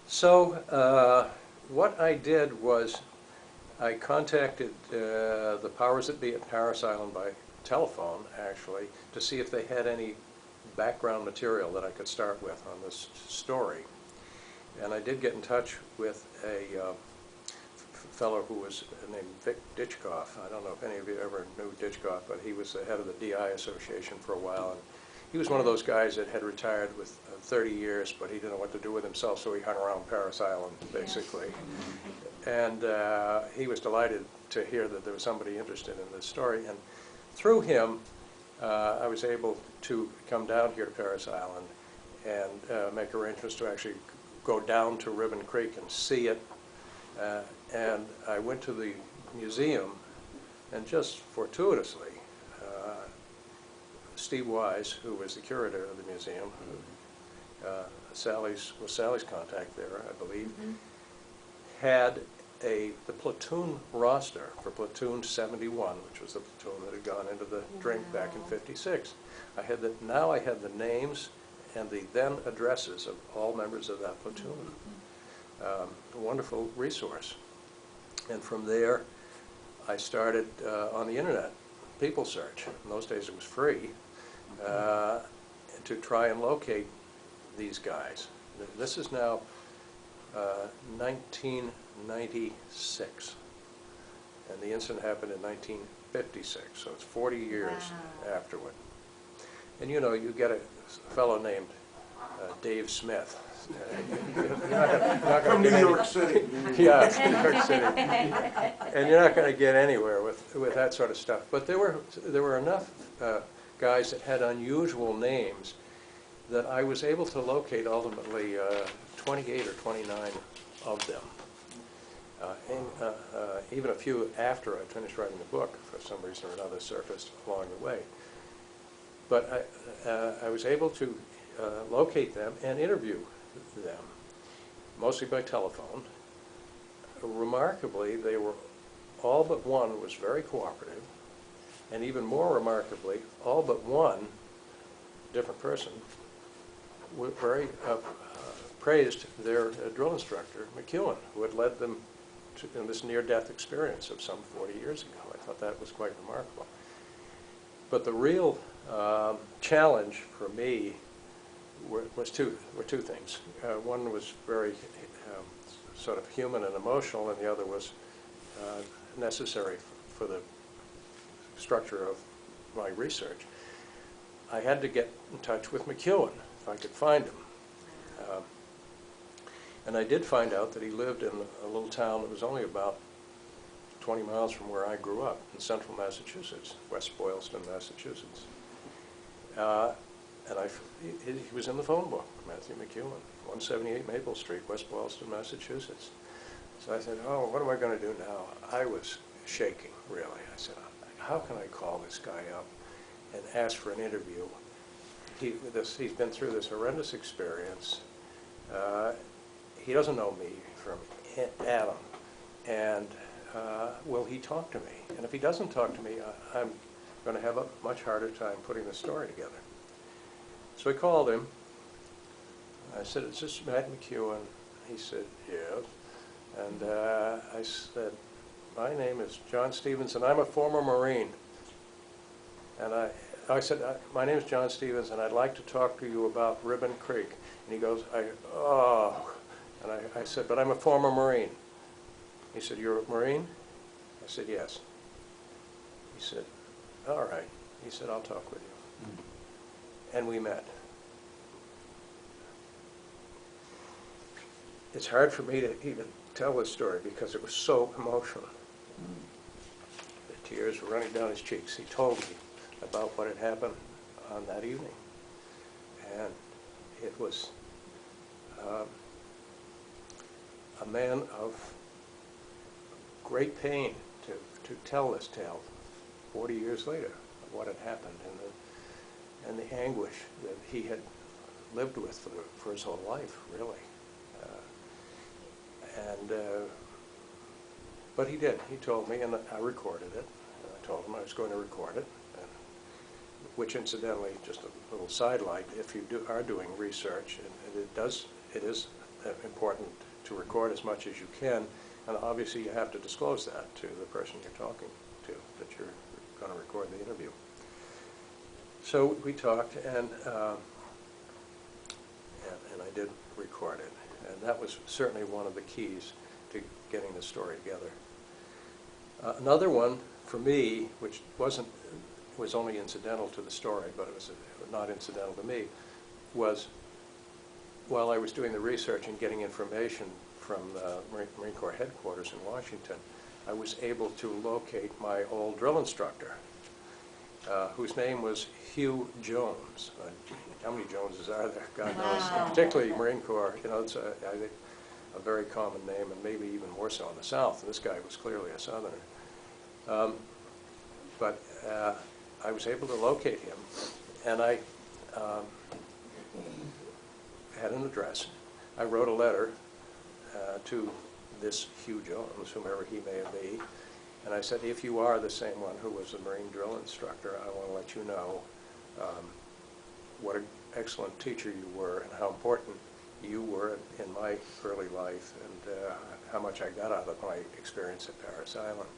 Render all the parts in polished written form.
So what I did was I contacted the powers that be at Parris Island by telephone, actually, to see if they had any background material that I could start with on this story. And I did get in touch with a fellow who was named Vic Ditchkoff. I don't know if any of you ever knew Ditchkoff, but he was the head of the DI Association for a while. And he was one of those guys that had retired with 30 years, but he didn't know what to do with himself, so he hung around Parris Island, basically. And he was delighted to hear that there was somebody interested in this story. And through him, I was able to come down here to Parris Island and make arrangements to actually go down to Ribbon Creek and see it. And I went to the museum, and just fortuitously, Steve Wise, who was the curator of the museum, Sally's contact there, I believe, had the platoon roster for Platoon 71, which was the platoon that had gone into the drink back in '56. Now I had the names and the then addresses of all members of that platoon. A wonderful resource. And from there, I started on the internet, people search. In those days it was free, to try and locate these guys. This is now 1996, and the incident happened in 1956, so it's 40 years afterward. And you know, you get a fellow named Dave Smith. From New York City. Yeah, New York City. And you're not going to get anywhere with that sort of stuff. But there were enough guys that had unusual names that I was able to locate ultimately 28 or 29 of them. And even a few after I finished writing the book, for some reason or another, surfaced along the way. But I was able to locate them and interview them, mostly by telephone. Remarkably, they were, all but one was very cooperative, and even more remarkably, all but one, different person, praised their drill instructor, McEwen, who had led them in this near-death experience of some 40 years ago. I thought that was quite remarkable. But the real challenge for me were two things. One was very sort of human and emotional, and the other was necessary for the structure of my research. I had to get in touch with McEwen if I could find him. And I did find out that he lived in a little town that was only about 20 miles from where I grew up, in central Massachusetts, West Boylston, Massachusetts. And he was in the phone book, Matthew McEwen, 178 Maple Street, West Boylston, Massachusetts. So I said, oh, what am I going to do now? I was shaking, really. I said, how can I call this guy up and ask for an interview? He's been through this horrendous experience. He doesn't know me from Adam. And will he talk to me? And if he doesn't talk to me, I'm going to have a much harder time putting the story together. So I called him. I said, is this Matt McEwen? He said, yes. And I said, my name is John Stevens, and I'm a former Marine. And I said, my name is John Stevens, and I'd like to talk to you about Ribbon Creek. And he goes, oh. And I said, but I'm a former Marine. He said, you're a Marine? I said, yes. He said, all right. He said, I'll talk with you. And we met. It's hard for me to even tell this story because it was so emotional. The tears were running down his cheeks. He told me about what had happened on that evening. And it was a man of great pain to tell this tale 40 years later of what had happened and the anguish that he had lived with for his whole life, really. But he did. He told me, and I recorded it. And I told him I was going to record it, which incidentally, just a little sidelight, if you are doing research, and it is important to record as much as you can, and obviously you have to disclose that to the person you're talking to, that you're going to record the interview. So we talked, and I did record it, and that was certainly one of the keys to getting the story together. Another one for me, which was only incidental to the story, but it was not incidental to me, was while I was doing the research and getting information from the Marine Corps headquarters in Washington, I was able to locate my old drill instructor, whose name was Hugh Jones. How many Joneses are there? God knows. Wow. Particularly Marine Corps, you know, it's I think a very common name, and maybe even more so in the South. And this guy was clearly a Southerner. But I was able to locate him, and I had an address. I wrote a letter to this Hugh Jones, whomever he may be, and I said, if you are the same one who was a Marine drill instructor, I want to let you know what an excellent teacher you were and how important you were in my early life, and how much I got out of my experience at Parris Island.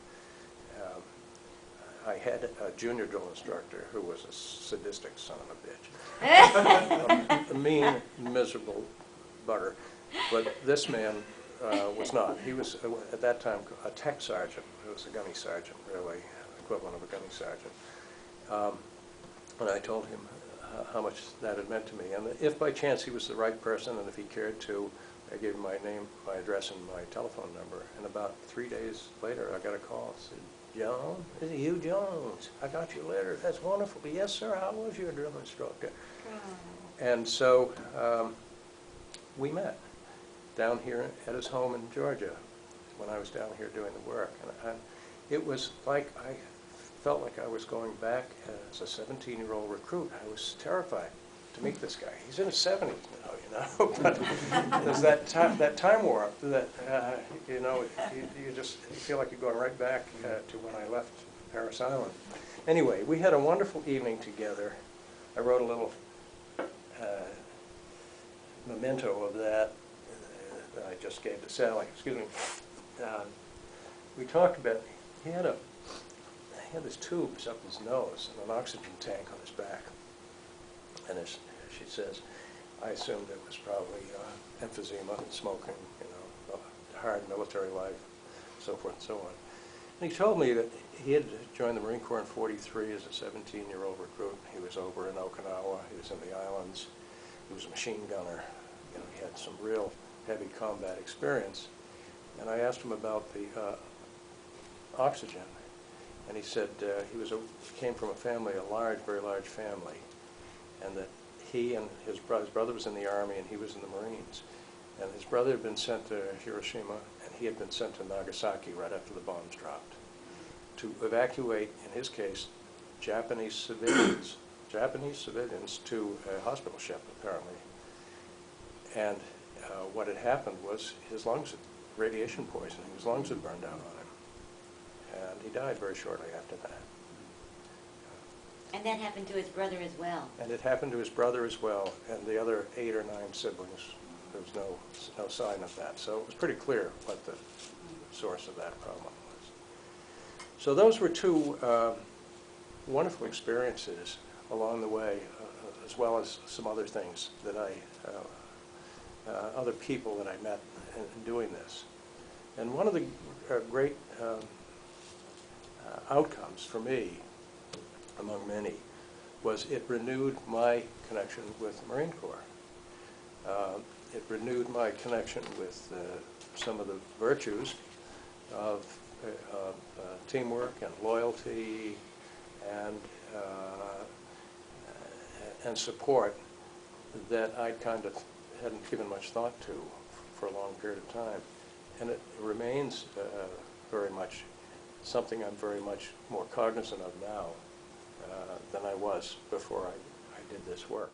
I had a junior drill instructor who was a sadistic son of a bitch. A mean, miserable bugger. But this man was not. He was, at that time, a tech sergeant. He was a gunny sergeant, really, equivalent of a gunny sergeant. And I told him how much that had meant to me. And if by chance he was the right person, and if he cared to, I gave him my name, my address, and my telephone number. And about 3 days later, I got a call. It said, John, this is Hugh Jones. I got your letter. That's wonderful. Yes, sir. How was your drill instructor? And so we met down here at his home in Georgia when I was down here doing the work. And it was like I felt like I was going back as a 17-year-old recruit. I was terrified to meet this guy. He's in his 70s now, you know. But there's that time warp that you know, you feel like you're going right back to when I left Parris Island. Anyway, we had a wonderful evening together. I wrote a little memento of that I just gave to Sally. Excuse me. We talked about, he had this tubes up his nose and an oxygen tank on his back. And as she says, I assumed it was probably emphysema, smoking, you know, hard military life, so forth and so on. And he told me that he had joined the Marine Corps in '43 as a 17-year-old recruit. He was over in Okinawa. He was in the islands. He was a machine gunner. You know, he had some real heavy combat experience. And I asked him about the oxygen. And he said he came from a family, a large, very large family, and that he and his brother was in the Army and he was in the Marines. And his brother had been sent to Hiroshima and he had been sent to Nagasaki right after the bombs dropped to evacuate, in his case, Japanese civilians to a hospital ship, apparently. And what had happened was his lungs, radiation poisoning, his lungs had burned out on him. And he died very shortly after that. And that happened to his brother as well. And it happened to his brother as well, and the other 8 or 9 siblings. There was no sign of that. So it was pretty clear what the source of that problem was. So those were 2 wonderful experiences along the way, as well as some other things that other people that I met in doing this. And one of the great outcomes for me, among many, was it renewed my connection with the Marine Corps. It renewed my connection with some of the virtues of teamwork and loyalty and support that I kind of hadn't given much thought to for a long period of time. And it remains very much something I'm very much more cognizant of now than I was before I did this work.